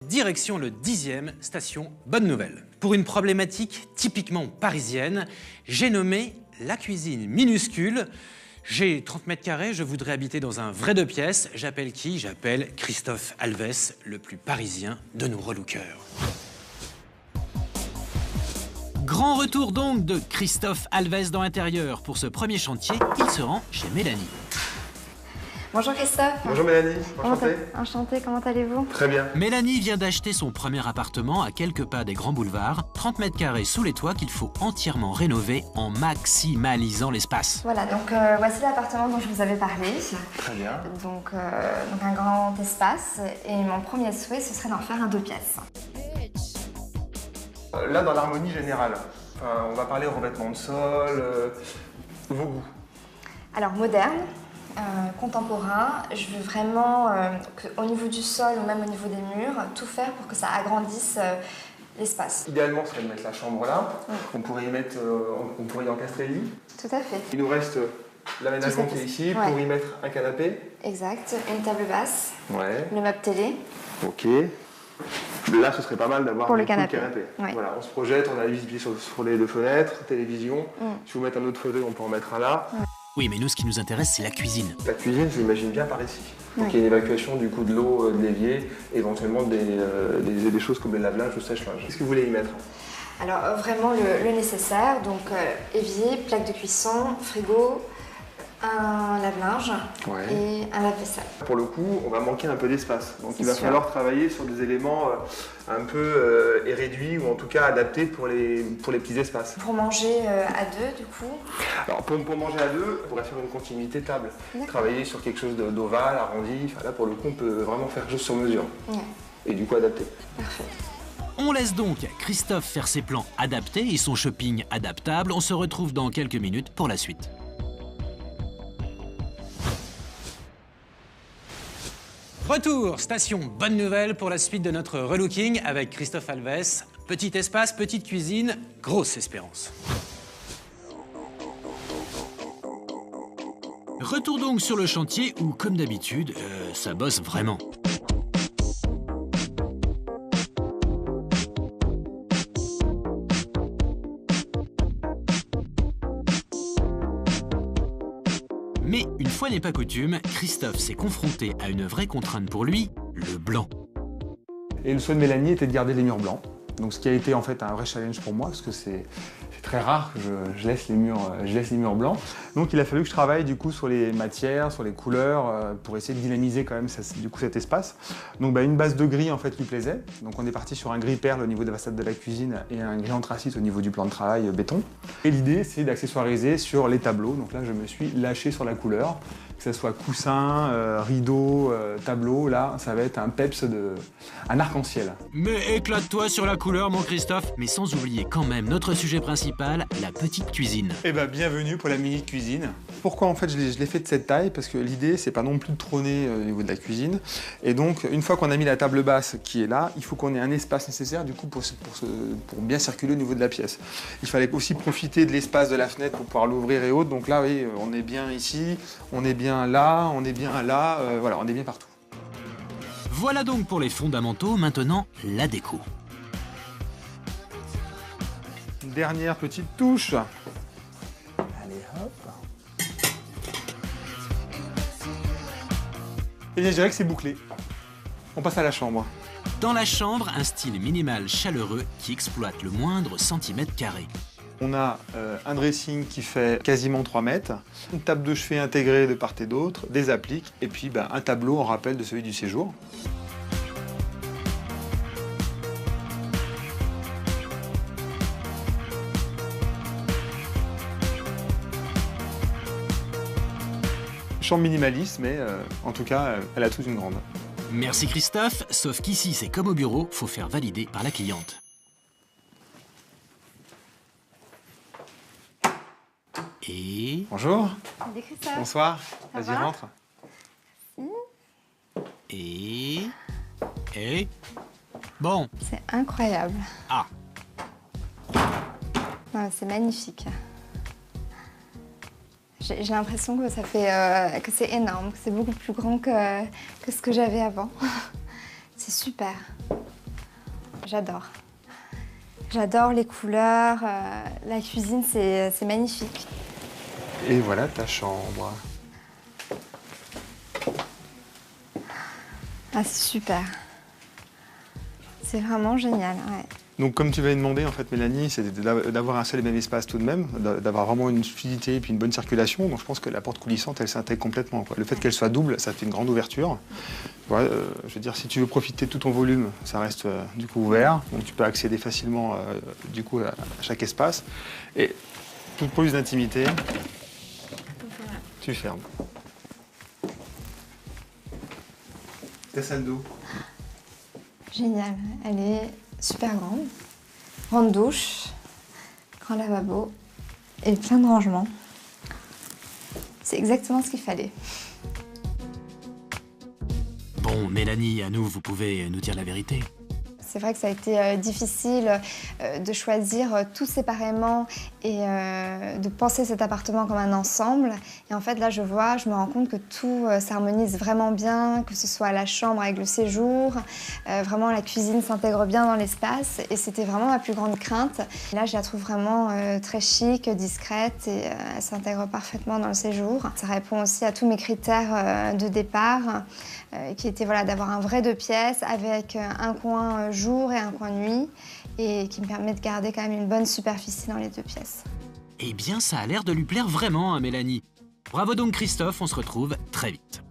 Direction le 10e, station Bonne Nouvelle. Pour une problématique typiquement parisienne, j'ai nommé la cuisine minuscule. J'ai 30 mètres carrés, je voudrais habiter dans un vrai 2 pièces. J'appelle qui? J'appelle Christophe Alves, le plus parisien de nos relookers. Grand retour donc de Christophe Alves dans l'intérieur. Pour ce premier chantier, il se rend chez Mélanie. Bonjour Christophe. Bonjour Mélanie, enchanté. Enchantée, comment allez-vous? Très bien. Mélanie vient d'acheter son premier appartement à quelques pas des grands boulevards, 30 mètres carrés sous les toits qu'il faut entièrement rénover en maximalisant l'espace. Voilà, donc voici l'appartement dont je vous avais parlé. Très bien. Donc un grand espace et mon premier souhait ce serait d'en faire un 2 pièces. Là, dans l'harmonie générale, on va parler revêtement de sol, vos goûts. Alors moderne, contemporain, je veux vraiment qu'au niveau du sol ou même au niveau des murs, tout faire pour que ça agrandisse l'espace. Idéalement, ce serait de mettre la chambre là. Oui. On pourrait y mettre, on pourrait y encastrer le lit. Tout à fait. Il nous reste l'aménagement qui est ici pour y mettre un canapé. Exact, une table basse, le meuble télé. Ok. Là, ce serait pas mal d'avoir le canapé. Ouais. Voilà, on se projette, on a la visibilité sur les 2 fenêtres, télévision. Si vous mettez un autre fauteuil, on peut en mettre un là. Oui, mais nous, ce qui nous intéresse, c'est la cuisine. La cuisine, je l'imagine bien par ici. Donc il y a une évacuation du coup de l'eau, de l'évier, éventuellement des choses comme le lave-linge ou sèche-linge. Qu'est-ce que vous voulez y mettre? Alors vraiment le nécessaire, donc évier, plaque de cuisson, frigo, un lave-linge et un lave-vaisselle. Pour le coup, on va manquer un peu d'espace. Donc il va falloir travailler sur des éléments un peu réduits ou en tout cas adaptés pour les petits espaces. Pour manger à 2 du coup? Alors pour manger à 2, on pourrait faire une continuité table. Travailler sur quelque chose d'ovale, arrondi. Enfin, là pour le coup, on peut vraiment faire quelque chose sur mesure. Et du coup adapté. Parfait. On laisse donc Christophe faire ses plans adaptés et son shopping adaptable. On se retrouve dans quelques minutes pour la suite. Retour, station Bonne Nouvelle pour la suite de notre relooking avec Christophe Alves. Petit espace, petite cuisine, grosse espérance. Retour donc sur le chantier où, comme d'habitude, ça bosse vraiment. Mais une fois n'est pas coutume, Christophe s'est confronté à une vraie contrainte pour lui, le blanc. Et le souhait de Mélanie était de garder les murs blancs. Donc ce qui a été en fait un vrai challenge pour moi, parce que c'est très rare que je laisse les murs blancs. Donc il a fallu que je travaille du coup sur les matières, sur les couleurs, pour essayer de dynamiser quand même cet espace. Donc une base de gris en fait lui plaisait. Donc on est parti sur un gris perle au niveau de la façade de la cuisine et un gris anthracite au niveau du plan de travail béton. Et l'idée c'est d'accessoiriser sur les tableaux. Donc là je me suis lâché sur la couleur. Que ce soit coussin, rideau, tableau, là, ça va être un peps un arc-en-ciel. Mais éclate-toi sur la couleur, mon Christophe. Mais sans oublier quand même notre sujet principal, la petite cuisine. Eh ben, bienvenue pour la mini-cuisine. Pourquoi en fait je l'ai fait de cette taille? Parce que l'idée, c'est pas non plus de trôner au niveau de la cuisine. Et donc, une fois qu'on a mis la table basse qui est là, il faut qu'on ait un espace nécessaire du coup pour bien circuler au niveau de la pièce. Il fallait aussi profiter de l'espace de la fenêtre pour pouvoir l'ouvrir et autres. Donc là, oui, on est bien ici, on est bien là, on est bien là, voilà, on est bien partout. Voilà donc pour les fondamentaux, maintenant la déco. Une dernière petite touche. Allez hop. Et bien je dirais que c'est bouclé. On passe à la chambre. Dans la chambre, un style minimal chaleureux qui exploite le moindre centimètre carré. On a un dressing qui fait quasiment 3 mètres, une table de chevet intégrée de part et d'autre, des appliques, et puis un tableau en rappel de celui du séjour. Chambre minimaliste, mais en tout cas, elle a toute une grande. Merci Christophe, sauf qu'ici c'est comme au bureau, faut faire valider par la cliente. Et... Bonjour. Salut Christophe. Bonsoir. Vas-y, rentre. Et... Bon. C'est incroyable. Ah. C'est magnifique. J'ai l'impression que ça fait que c'est énorme, que c'est beaucoup plus grand que ce que j'avais avant. C'est super. j'adore. J'adore les couleurs, la cuisine, c'est magnifique. Et voilà ta chambre. Ah, c'est super. C'est vraiment génial, ouais. Donc comme tu m'avais demandé, en fait, Mélanie, c'était d'avoir un seul et même espace tout de même, d'avoir vraiment une fluidité et puis une bonne circulation. Donc je pense que la porte coulissante, elle s'intègre complètement, quoi. Le fait qu'elle soit double, ça fait une grande ouverture. Ouais, je veux dire, si tu veux profiter de tout ton volume, ça reste du coup ouvert. Donc tu peux accéder facilement du coup à chaque espace. Et toute plus d'intimité, tu fermes. Ta salle d'eau. Génial, elle est super grande. Grande douche, grand lavabo et plein de rangements. C'est exactement ce qu'il fallait. Bon, Mélanie, à nous, vous pouvez nous dire la vérité. C'est vrai que ça a été difficile de choisir tout séparément et de penser cet appartement comme un ensemble. Et en fait, là, je me rends compte que tout s'harmonise vraiment bien, que ce soit la chambre avec le séjour, vraiment la cuisine s'intègre bien dans l'espace. Et c'était vraiment ma plus grande crainte. Et là, je la trouve vraiment très chic, discrète et elle s'intègre parfaitement dans le séjour. Ça répond aussi à tous mes critères de départ, qui étaient voilà, d'avoir un vrai 2 pièces avec un coin jour et un coin nuit et qui me permet de garder quand même une bonne superficie dans les 2 pièces. Eh bien, ça a l'air de lui plaire vraiment à Mélanie. Bravo donc Christophe, on se retrouve très vite.